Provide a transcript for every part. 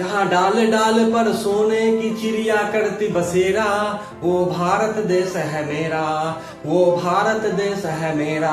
जहाँ डाल डाल पर सोने की चिड़िया करती बसेरा, वो भारत देश है मेरा, वो भारत देश है मेरा।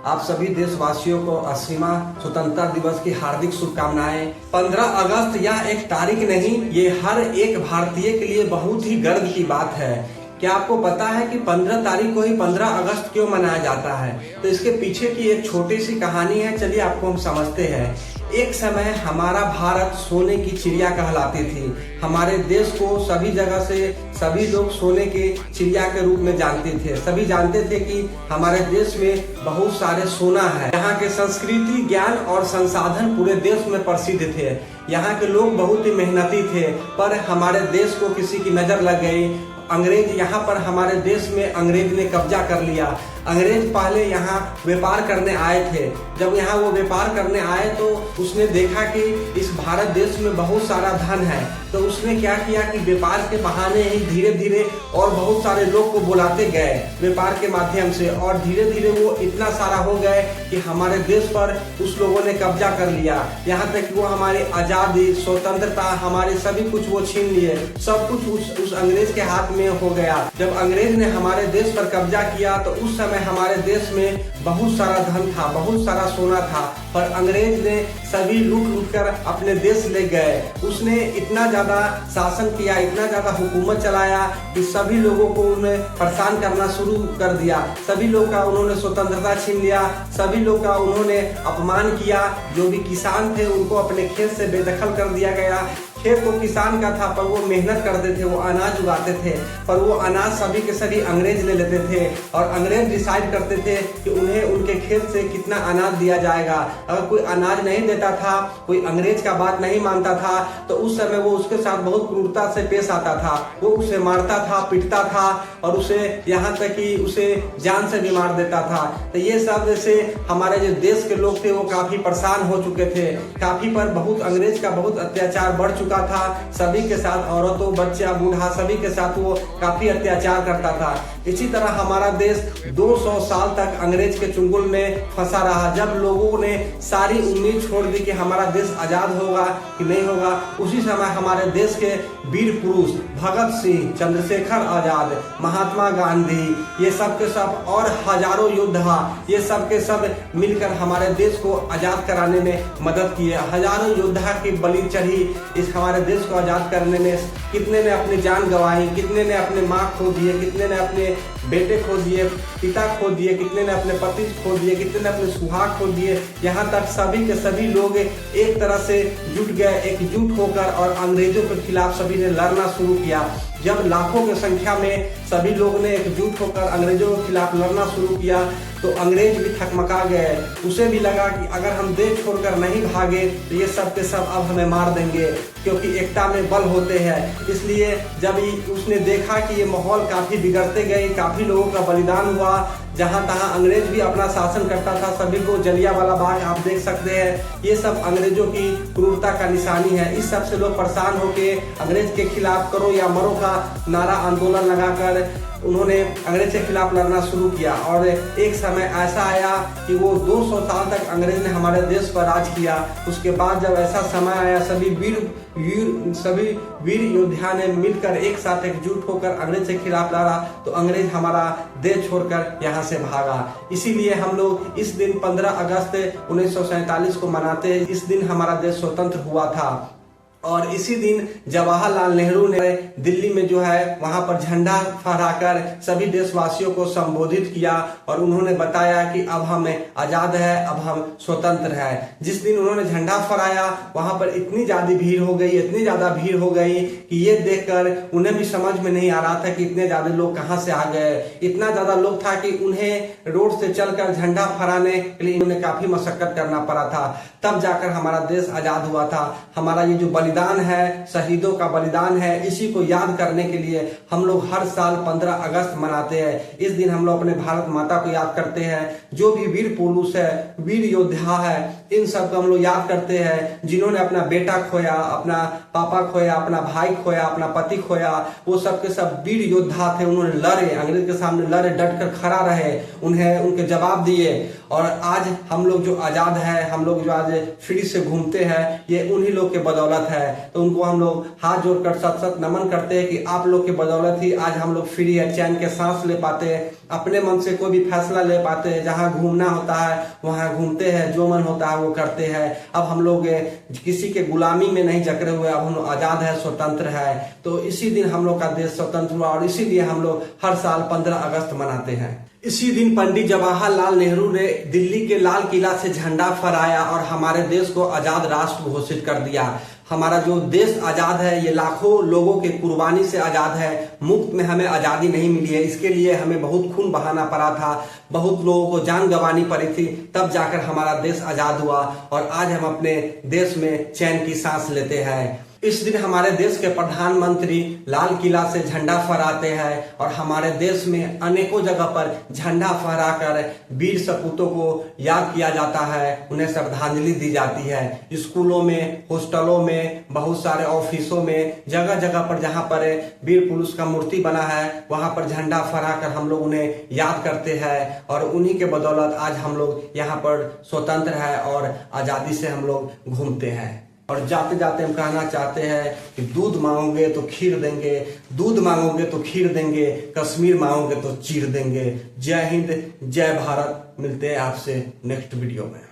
आप सभी देशवासियों को 80वां स्वतंत्रता दिवस की हार्दिक शुभकामनाएं। 15 अगस्त यह एक तारीख नहीं, ये हर एक भारतीय के लिए बहुत ही गर्व की बात है। क्या आपको पता है कि 15 तारीख को ही 15 अगस्त क्यों मनाया जाता है? तो इसके पीछे की एक छोटी सी कहानी है, चलिए आपको हम समझते हैं। एक समय हमारा भारत सोने की चिड़िया कहलाती थी। हमारे देश को सभी जगह से सभी लोग सोने के चिड़िया के रूप में जानते थे। सभी जानते थे कि हमारे देश में बहुत सारे सोना है। यहाँ के संस्कृति, ज्ञान और संसाधन पूरे देश में प्रसिद्ध थे। यहाँ के लोग बहुत ही मेहनती थे, पर हमारे देश को किसी की नजर लग गई। अंग्रेज यहाँ पर हमारे देश में अंग्रेज ने कब्जा कर लिया। अंग्रेज पहले यहाँ व्यापार करने आए थे। जब यहाँ वो व्यापार करने आए तो उसने देखा कि इस भारत देश में बहुत सारा धन है, तो उसने क्या किया कि व्यापार के बहाने ही धीरे धीरे और बहुत सारे लोग को बुलाते गए व्यापार के माध्यम से, और धीरे धीरे वो इतना सारा हो गए कि हमारे देश पर उस लोगों ने कब्जा कर लिया। यहाँ तक कि वो हमारी आज़ादी, स्वतंत्रता, हमारे सभी कुछ वो छीन लिए। सब कुछ उस अंग्रेज के हाथ में हो गया। जब अंग्रेज ने हमारे देश पर कब्जा किया तो उस समय हमारे देश में बहुत सारा धन था, बहुत सारा सोना था, पर अंग्रेज ने सभी लूट कर अपने देश ले गए। उसने इतना ज्यादा शासन किया, इतना ज्यादा हुकूमत चलाया कि सभी लोगों को उन्हें परेशान करना शुरू कर दिया। सभी लोग का उन्होंने स्वतंत्रता छीन लिया, सभी लोग का उन्होंने अपमान किया। जो भी किसान थे उनको अपने खेत से बेदखल कर दिया गया। खेत तो किसान का था, पर वो मेहनत करते थे, वो अनाज उगाते थे, पर वो अनाज सभी के सभी अंग्रेज ले लेते थे। और अंग्रेज डिसाइड करते थे कि उन्हें उनके खेत से कितना अनाज दिया जाएगा। अगर कोई अनाज नहीं देता था, कोई अंग्रेज का बात नहीं मानता था, तो उस समय वो उसके साथ बहुत क्रूरता से पेश आता था। वो उसे मारता था, पीटता था, और उसे यहाँ तक कि उसे जान से भी मार देता था। तो ये सब से हमारे जो देश के लोग थे वो काफी परेशान हो चुके थे। काफी पर बहुत अंग्रेज का बहुत अत्याचार बढ़ चुका था। सभी के साथ, औरतों, बच्चा, बूढ़ा, सभी के साथ वो काफी अत्याचार करता था। इसी तरह हमारा देश 200 साल तक अंग्रेज के चुंगल में फंसा रहा। जब लोगों ने सारी उम्मीद छोड़ दी कि हमारा देश आजाद होगा कि नहीं होगा, उसी समय हमारे देश के वीर पुरुष भगत सिंह, चंद्रशेखर आजाद, महात्मा गांधी, ये सब के सब और हजारों योद्धा, ये सब के सब मिलकर हमारे देश को आजाद कराने में मदद किए। हजारों योद्धा की बलि चढ़ी इस हमारे देश को आजाद करने में। कितने ने अपनी जान गंवाई, कितने ने अपने माँ खो दिए, कितने ने अपने बेटे खो दिए, पिता खो दिए, कितने ने अपने पति खो दिए, कितने ने अपने सुहाग खो दिए। यहाँ तक सभी के सभी लोग एक तरह से जुट गए, एकजुट होकर, और अंग्रेजों के खिलाफ सभी ने लड़ना शुरू किया। जब लाखों की संख्या में सभी लोगों ने एकजुट होकर अंग्रेजों के खिलाफ लड़ना शुरू किया तो अंग्रेज भी थकमका गए। उसे भी लगा कि अगर हम देश छोड़कर नहीं भागे तो ये सब के सब अब हमें मार देंगे, क्योंकि एकता में बल होते हैं। इसलिए जब उसने देखा कि ये माहौल काफी बिगड़ते गए, काफी लोगों का बलिदान हुआ, जहां तहां अंग्रेज भी अपना शासन करता था, सभी को जलियांवाला बाग आप देख सकते हैं, ये सब अंग्रेजों की क्रूरता का निशानी है। इस सब से लोग परेशान होके अंग्रेज के खिलाफ करो या मरो का नारा आंदोलन लगाकर उन्होंने अंग्रेज के खिलाफ लड़ना शुरू किया। और एक समय ऐसा आया कि वो 200 साल तक अंग्रेज ने हमारे देश पर राज किया। उसके बाद जब ऐसा समय आया, सभी वीर योद्धा ने मिलकर एक साथ एकजुट होकर अंग्रेज के खिलाफ लड़ा, तो अंग्रेज हमारा देश छोड़कर यहाँ से भागा। इसीलिए हम लोग इस दिन 15 अगस्त 1947 को मनाते हैं। इस दिन हमारा देश स्वतंत्र हुआ था। और इसी दिन जवाहरलाल नेहरू ने दिल्ली में जो है वहां पर झंडा फहराकर सभी देशवासियों को संबोधित किया, और उन्होंने बताया कि अब हम आजाद है, अब हम स्वतंत्र है। जिस दिन उन्होंने झंडा फहराया वहां पर इतनी ज्यादा भीड़ हो गई, इतनी ज्यादा भीड़ हो गई कि ये देखकर उन्हें भी समझ में नहीं आ रहा था कि इतने ज्यादा लोग कहां से आ गए। इतना ज्यादा लोग था कि उन्हें रोड से चलकर झंडा फहराने के लिए उन्हें काफी मशक्कत करना पड़ा था। तब जाकर हमारा देश आजाद हुआ था। हमारा ये जो बलिदान है, शहीदों का बलिदान है, इसी को याद करने के लिए हम लोग हर साल 15 अगस्त मनाते हैं। इस दिन हम लोग अपने भारत माता को याद करते हैं। जो भी वीर पुरुष है, वीर योद्धा है, इन सब को हम लोग याद करते हैं, जिन्होंने अपना बेटा खोया, अपना पापा खोया, अपना भाई खोया, अपना पति खोया। वो सब के सब वीर योद्धा थे। उन्होंने लड़े, अंग्रेज के सामने लड़े, डटकर खड़ा रहे, उन्हें उनके जवाब दिए। और आज हम लोग जो आजाद है, हम लोग जो आज फ्री से घूमते हैं, ये उन्हीं लोग के बदौलत है। तो उनको हम लोग हाथ जोड़कर सत सत नमन करते हैं कि आप लोग के बदौलत ही आज हम लोग फ्री है, चैन के सांस ले पाते हैं, अपने मन से कोई भी फैसला ले पाते हैं, जहां घूमना होता है वहां घूमते हैं, जो मन होता है वो करते हैं। अब हम लोग किसी के गुलामी में नहीं जकड़े हुए, अब हम लोग आजाद है, स्वतंत्र है। तो इसी दिन हम लोग का देश स्वतंत्र हुआ और इसीलिए हम लोग हर साल 15 अगस्त मनाते हैं। इसी दिन पंडित जवाहरलाल नेहरू ने दिल्ली के लाल किला से झंडा फहराया और हमारे देश को आजाद राष्ट्र घोषित कर दिया। हमारा जो देश आजाद है ये लाखों लोगों के कुर्बानी से आजाद है, मुफ्त में हमें आजादी नहीं मिली है। इसके लिए हमें बहुत खून बहाना पड़ा था, बहुत लोगों को जान गंवानी पड़ी थी, तब जाकर हमारा देश आजाद हुआ और आज हम अपने देश में चैन की सांस लेते हैं। इस दिन हमारे देश के प्रधानमंत्री लाल किला से झंडा फहराते हैं और हमारे देश में अनेकों जगह पर झंडा फहराकर वीर सपूतों को याद किया जाता है, उन्हें श्रद्धांजलि दी जाती है। स्कूलों में, हॉस्टलों में, बहुत सारे ऑफिसों में, जगह जगह पर जहां पर वीर पुरुष का मूर्ति बना है वहां पर झंडा फहराकर हम लोग उन्हें याद करते हैं और उन्हीं के बदौलत आज हम लोग यहाँ पर स्वतंत्र है और आजादी से हम लोग घूमते हैं। और जाते जाते हम कहना चाहते हैं कि दूध मांगोगे तो खीर देंगे, दूध मांगोगे तो खीर देंगे, कश्मीर मांगोगे तो चीर देंगे। जय हिंद, जय भारत। मिलते हैं आपसे नेक्स्ट वीडियो में।